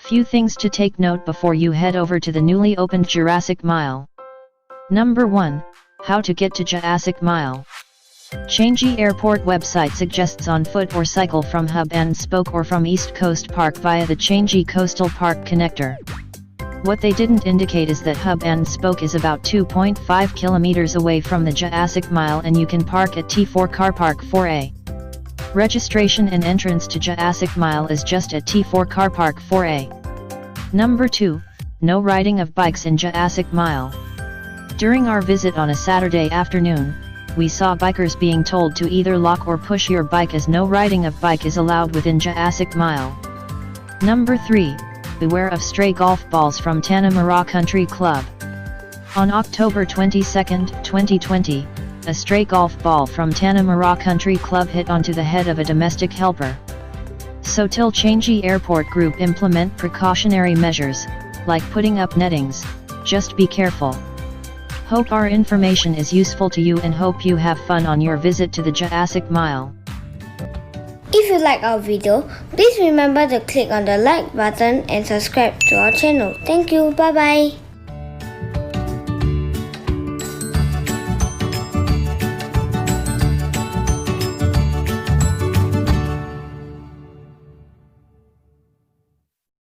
Few things to take note before you head over to the newly opened Jurassic Mile. Number 1. How to get to Jurassic Mile. Changi Airport website suggests on foot or cycle from Hub and Spoke or from East Coast Park via the Changi Coastal Park connector. What they didn't indicate is that Hub and Spoke is about 2.5 kilometers away from the Jurassic Mile and you can park at T4 Car Park 4A. Registration and entrance to Jurassic Mile is just at T4 Car Park 4A. Number 2. No riding of bikes in Jurassic Mile. During our visit on a Saturday afternoon, we saw bikers being told to either lock or push your bike as no riding of bike is allowed within Jurassic Mile. Number 3. Beware of stray golf balls from Tanamura Country Club. On October 22, 2020, a stray golf ball from Tanamura Country Club hit onto the head of a domestic helper. So till Changi Airport Group implement precautionary measures, like putting up nettings, just be careful. Hope our information is useful to you and hope you have fun on your visit to the Jurassic Mile. If you like our video, please remember to click on the like button and subscribe to our channel. Thank you, bye bye.